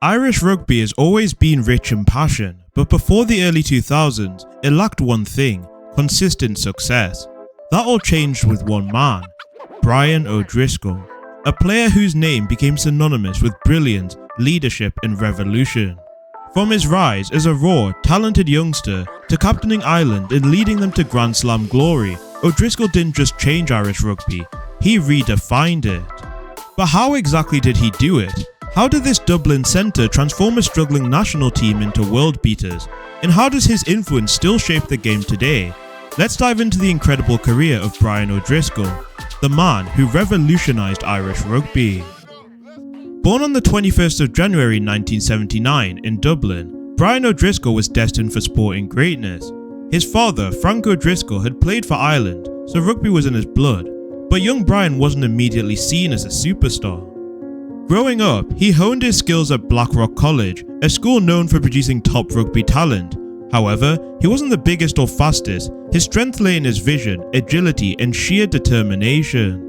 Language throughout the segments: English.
Irish rugby has always been rich in passion, but before the early 2000s, it lacked one thing: consistent success. That all changed with one man, Brian O'Driscoll, a player whose name became synonymous with brilliance, leadership and revolution. From his rise as a raw, talented youngster to captaining Ireland and leading them to Grand Slam glory, O'Driscoll didn't just change Irish rugby, he redefined it. But how exactly did he do it? How did this Dublin centre transform a struggling national team into world beaters? And how does his influence still shape the game today? Let's dive into the incredible career of Brian O'Driscoll, the man who revolutionised Irish rugby. Born on the 21st of January 1979 in Dublin, Brian O'Driscoll was destined for sporting greatness. His father, Frank O'Driscoll, had played for Ireland, so rugby was in his blood, but young Brian wasn't immediately seen as a superstar. Growing up, he honed his skills at Blackrock College, a school known for producing top rugby talent. However, he wasn't the biggest or fastest. His strength lay in his vision, agility and sheer determination.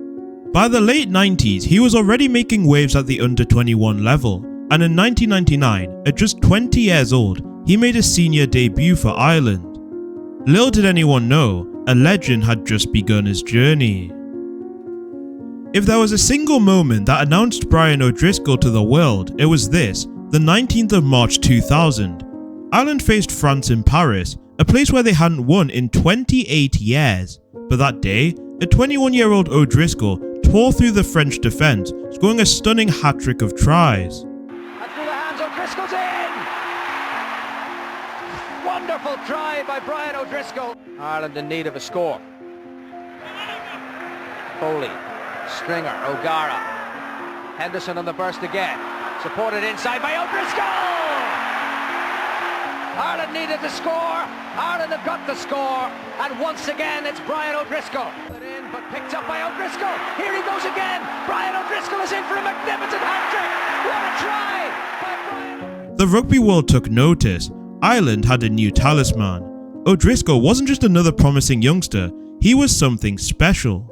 By the late 90s, he was already making waves at the under-21 level, and in 1999, at just 20 years old, he made his senior debut for Ireland. Little did anyone know, a legend had just begun his journey. If there was a single moment that announced Brian O'Driscoll to the world, it was this, the 19th of March 2000. Ireland faced France in Paris, a place where they hadn't won in 28 years. But that day, a 21-year-old O'Driscoll tore through the French defence, scoring a stunning hat-trick of tries. And through the hands, O'Driscoll's in! Wonderful try by Brian O'Driscoll. Ireland in need of a score. Foley. Stringer, O'Gara, Henderson on the burst again, supported inside by O'Driscoll! Ireland needed to score, Ireland have got the score, and once again it's Brian O'Driscoll. In, but picked up by O'Driscoll, here he goes again, Brian O'Driscoll is in for a magnificent hat-trick, what a try by Brian! The rugby world took notice. Ireland had a new talisman. O'Driscoll wasn't just another promising youngster, he was something special.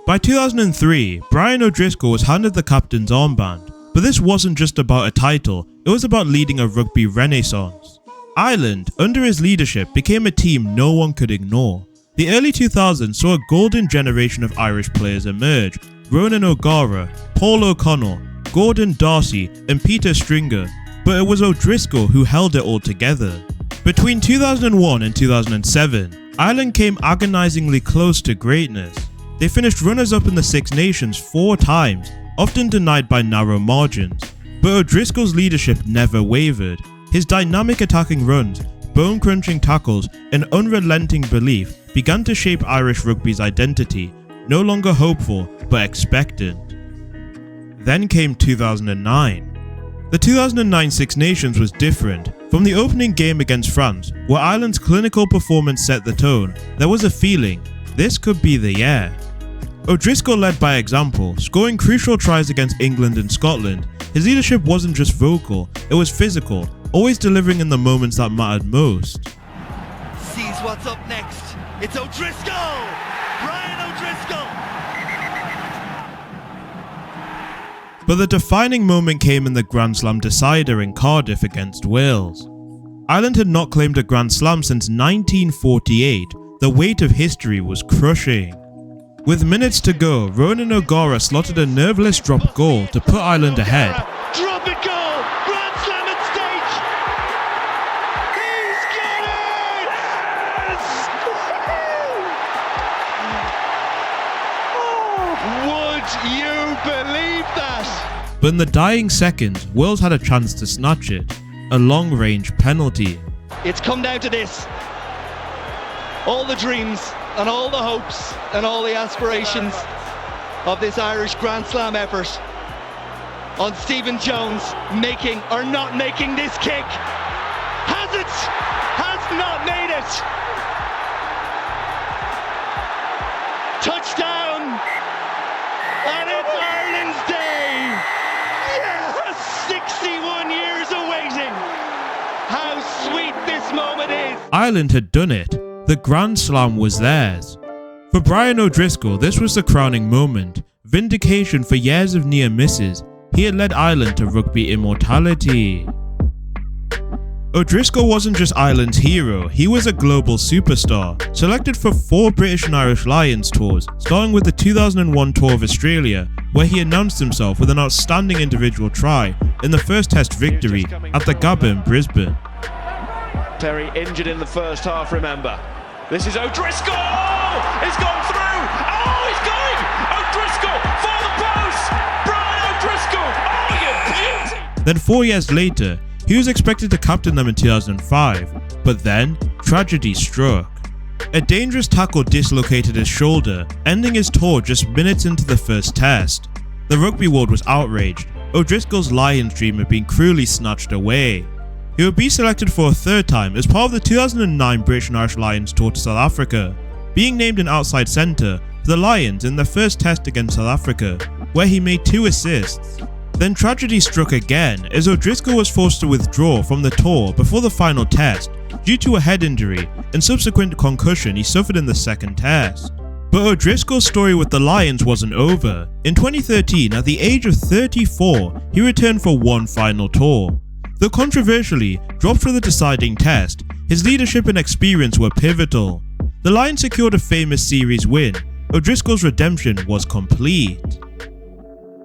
By 2003, Brian O'Driscoll was handed the captain's armband, but this wasn't just about a title, it was about leading a rugby renaissance. Ireland, under his leadership, became a team no one could ignore. The early 2000s saw a golden generation of Irish players emerge: Ronan O'Gara, Paul O'Connell, Gordon Darcy and Peter Stringer, but it was O'Driscoll who held it all together. Between 2001 and 2007, Ireland came agonisingly close to greatness. They finished runners-up in the Six Nations 4 times, often denied by narrow margins. But O'Driscoll's leadership never wavered. His dynamic attacking runs, bone-crunching tackles and unrelenting belief began to shape Irish rugby's identity, no longer hopeful but expectant. Then came 2009. The 2009 Six Nations was different. From the opening game against France, where Ireland's clinical performance set the tone, there was a feeling this could be the year. O'Driscoll led by example, scoring crucial tries against England and Scotland. His leadership wasn't just vocal, it was physical, always delivering in the moments that mattered most. Sees what's up next. It's O'Driscoll! Brian O'Driscoll! But the defining moment came in the Grand Slam decider in Cardiff against Wales. Ireland had not claimed a Grand Slam since 1948. The weight of history was crushing. With minutes to go, Ronan O'Gara slotted a nerveless drop goal to put Ireland ahead. Drop it goal! Grand Slam at stake! He's got it! Would you believe that? But in the dying seconds, Wales had a chance to snatch it. A long-range penalty. It's come down to this. All the dreams and all the hopes and all the aspirations of this Irish Grand Slam effort on Stephen Jones making or not making this kick. Has it? Has not made it. Touchdown. And it's Ireland's day. Yes! 61 years awaiting. How sweet this moment is. Ireland had done it. The Grand Slam was theirs. For Brian O'Driscoll, this was the crowning moment, vindication for years of near misses. he had led Ireland to rugby immortality. O'Driscoll wasn't just Ireland's hero, he was a global superstar, selected for 4 British and Irish Lions tours, starting with the 2001 tour of Australia, where he announced himself with an outstanding individual try in the first test victory at the Gabba in Brisbane. Terry injured in the first half, remember. This is O'Driscoll! He's gone through! Oh, he's going! O'Driscoll for the post! Brian O'Driscoll! Oh, you beauty! Then 4 years later, he was expected to captain them in 2005, but then tragedy struck. A dangerous tackle dislocated his shoulder, ending his tour just minutes into the first test. The rugby world was outraged. O'Driscoll's Lions dream had been cruelly snatched away. He would be selected for a 3rd time as part of the 2009 British and Irish Lions tour to South Africa, being named an outside centre for the Lions in their first test against South Africa, where he made 2 assists. Then tragedy struck again as O'Driscoll was forced to withdraw from the tour before the final test due to a head injury and subsequent concussion he suffered in the 2nd test. But O'Driscoll's story with the Lions wasn't over. In 2013, at the age of 34, he returned for one final tour. Though controversially dropped for the deciding test, his leadership and experience were pivotal. The Lions secured a famous series win. O'Driscoll's redemption was complete.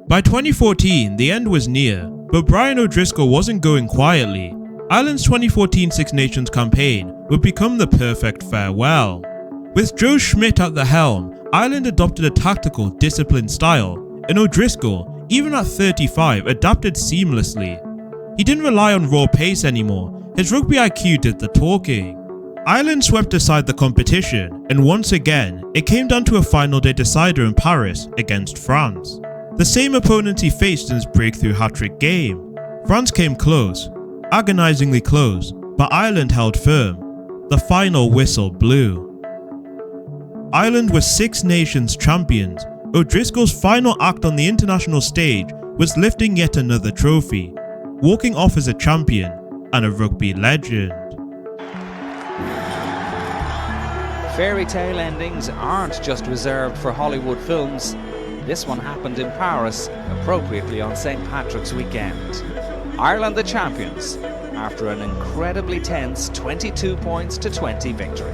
By 2014, the end was near, but Brian O'Driscoll wasn't going quietly. Ireland's 2014 Six Nations campaign would become the perfect farewell. With Joe Schmidt at the helm, Ireland adopted a tactical, disciplined style, and O'Driscoll, even at 35, adapted seamlessly. He didn't rely on raw pace anymore, his rugby IQ did the talking. Ireland swept aside the competition, and once again, it came down to a final day decider in Paris against France. The same opponent he faced in his breakthrough hat-trick game. France came close, agonizingly close, but Ireland held firm. The final whistle blew. Ireland was Six Nations champions. O'Driscoll's final act on the international stage was lifting yet another trophy, walking off as a champion and a rugby legend. Fairy tale endings aren't just reserved for Hollywood films. This one happened in Paris, appropriately on St. Patrick's weekend. Ireland the champions, after an incredibly tense 22 points to 20 victory.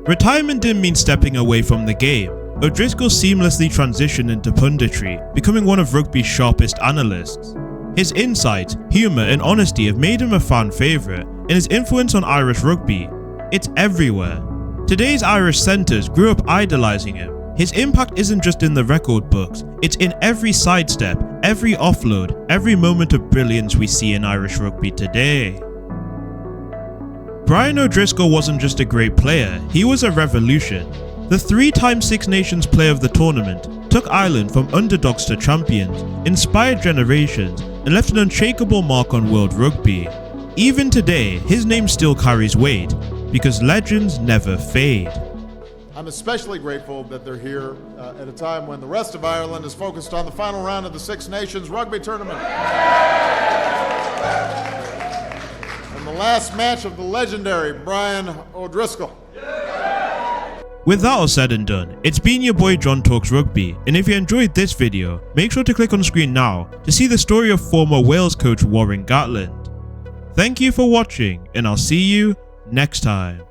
Retirement didn't mean stepping away from the game. O'Driscoll seamlessly transitioned into punditry, becoming one of rugby's sharpest analysts. His insight, humour and honesty have made him a fan favourite, and his influence on Irish rugby, it's everywhere. Today's Irish centres grew up idolising him. His impact isn't just in the record books, it's in every sidestep, every offload, every moment of brilliance we see in Irish rugby today. Brian O'Driscoll wasn't just a great player, he was a revolution. The 3-time Six Nations player of the tournament took Ireland from underdogs to champions, inspired generations, and left an unshakable mark on world rugby. Even today, his name still carries weight, because legends never fade. I'm especially grateful that they're here at a time when the rest of Ireland is focused on the final round of the Six Nations Rugby Tournament. And the last match of the legendary Brian O'Driscoll. With that all said and done, it's been your boy John Talks Rugby, and if you enjoyed this video, make sure to click on screen now to see the story of former Wales coach Warren Gatland. Thank you for watching, and I'll see you next time.